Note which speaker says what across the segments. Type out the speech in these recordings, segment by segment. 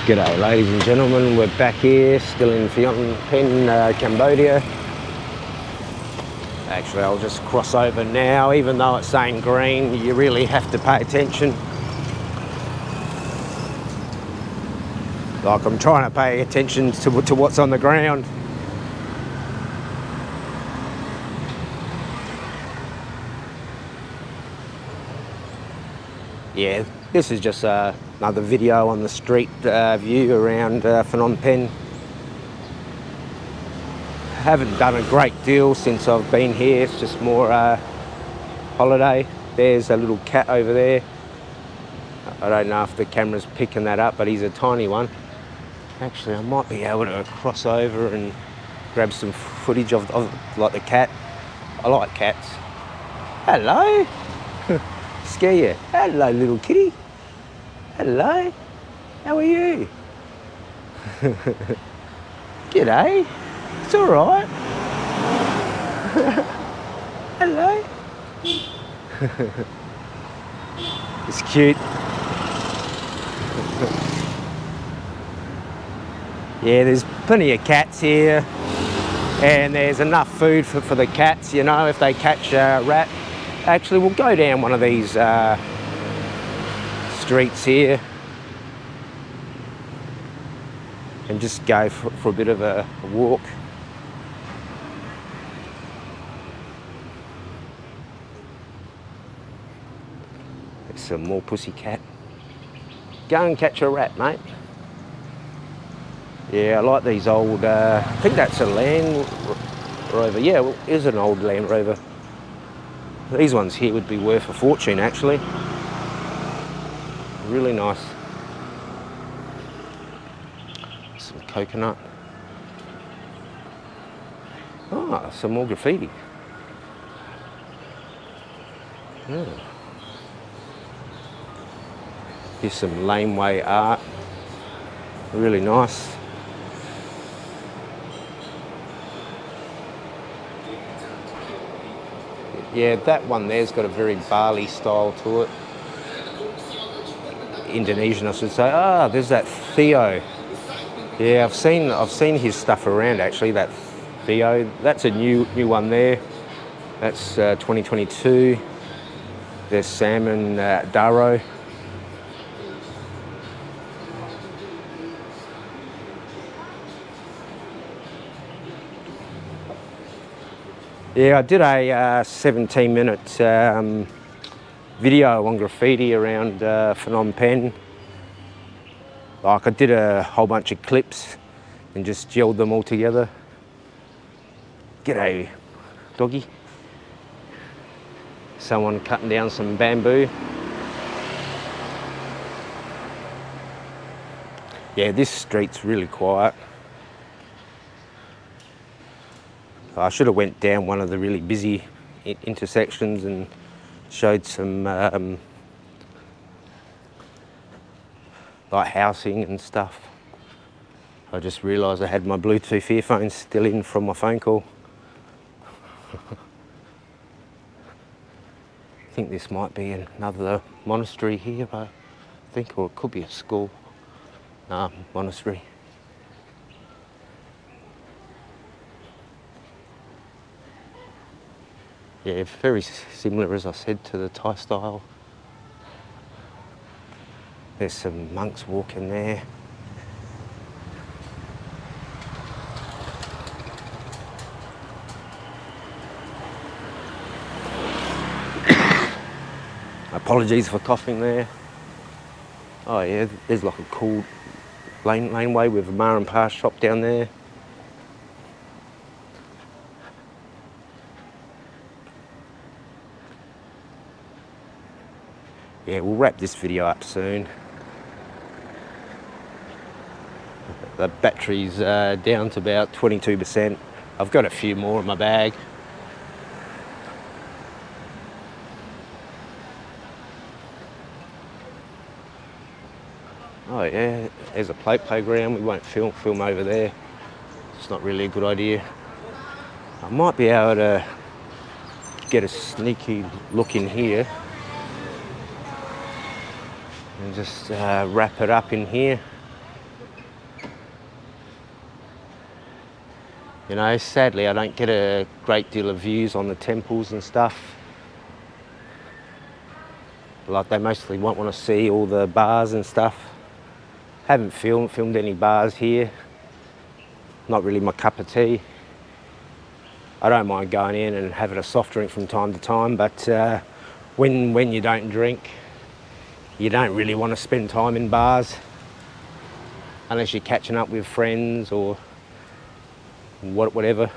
Speaker 1: G'day ladies and gentlemen, we're back here, still in Phnom Penh, Cambodia. Actually, I'll just cross over now, even though it's saying green, you really have to pay attention. Like I'm trying to pay attention to what's on the ground. Yeah, this is just another video on the street view around Phnom Penh. Haven't done a great deal since I've been here, it's just more holiday. There's a little cat over there. I don't know if the camera's picking that up, but he's a tiny one. Actually, I might be able to cross over and grab some footage of like the cat. I like cats. Hello. Scare you. Hello, little kitty. Hello. How are you? G'day. It's all right. Hello. It's cute. Yeah, there's plenty of cats here, and there's enough food for the cats, you know, if they catch a rat. Actually, we'll go down one of these streets here and just go for a bit of a walk. There's some more pussycat. Go and catch a rat, mate. Yeah, I like these old, I think that's a Land Rover. Yeah, well, it is an old Land Rover. These ones here would be worth a fortune, actually. Really nice. Some coconut. Ah, some more graffiti. Yeah. Here's some laneway art. Really nice. Yeah, that one there's got a very Bali style to it. Indonesian, I should say. Ah, there's that Theo. Yeah, I've seen his stuff around actually. That Theo. That's a new one there. That's 2022. There's Salmon Daro. Yeah, I did a 17-minute video on graffiti around Phnom Penh. Like I did a whole bunch of clips and just gelled them all together. G'day, doggy. Someone cutting down some bamboo. Yeah, this street's really quiet. I should have went down one of the really busy intersections and showed some like housing and stuff. I just realised I had my Bluetooth earphones still in from my phone call. I think this might be another monastery here, I think, or it could be a school. Nah, monastery. Yeah, very similar, as I said, to the Thai style. There's some monks walking there. Apologies for coughing there. Oh yeah, there's like a cool laneway with a Ma and Pa shop down there. Yeah, we'll wrap this video up soon. The battery's down to about 22%. I've got a few more in my bag. Oh yeah, there's a playground. We won't film over there. It's not really a good idea. I might be able to get a sneaky look in here and just wrap it up in here. You know, sadly I don't get a great deal of views on the temples and stuff. Like, they mostly want to see all the bars and stuff. Haven't filmed any bars here. Not really my cup of tea. I don't mind going in and having a soft drink from time to time, but when you don't drink, you don't really want to spend time in bars unless you're catching up with friends or whatever.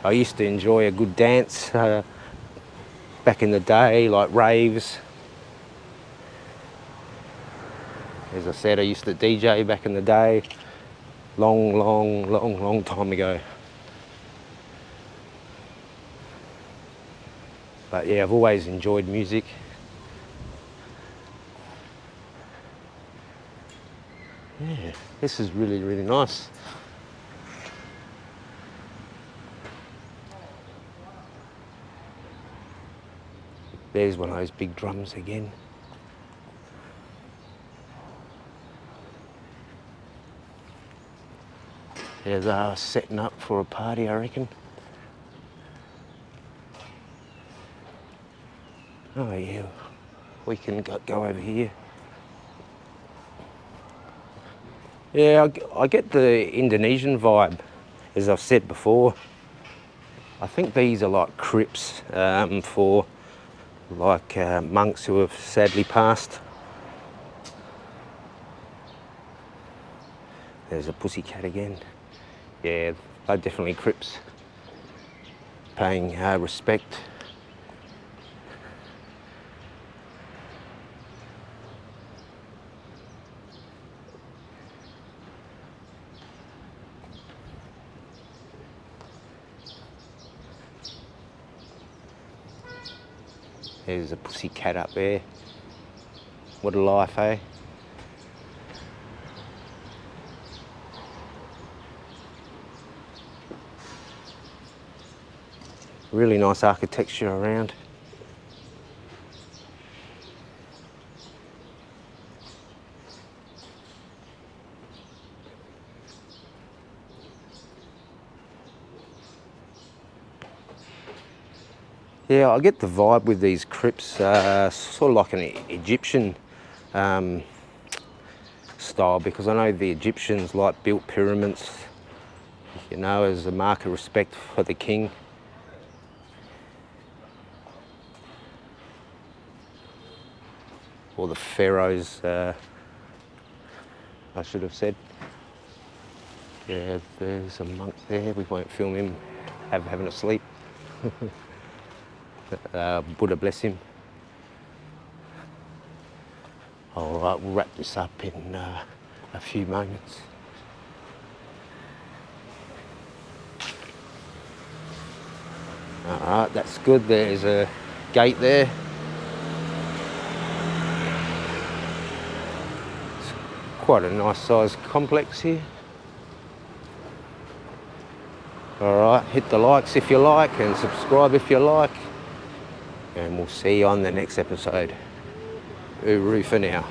Speaker 1: I used to enjoy a good dance back in the day, like raves. As I said, I used to DJ back in the day, long time ago. But yeah, I've always enjoyed music. Yeah, this is really, really nice. There's one of those big drums again. Yeah, they are setting up for a party, I reckon. Oh yeah, we can go over here. Yeah, I get the Indonesian vibe, as I've said before. I think these are like crypts for like monks who have sadly passed. There's a pussycat again. Yeah, they're definitely crypts, paying respect. There's a pussycat up there. What a life, eh? Really nice architecture around. Yeah, I get the vibe with these crypts, sort of like an Egyptian style, because I know the Egyptians like built pyramids, you know, as a mark of respect for the king. Or the pharaohs, I should have said. Yeah, there's a monk there. We won't film him having a sleep. Buddha bless him. All right, we'll wrap this up in a few moments. All right, that's good. There's a gate there. It's quite a nice sized complex here. All right, hit the likes if you like and subscribe if you like. And we'll see you on the next episode. Uru for now.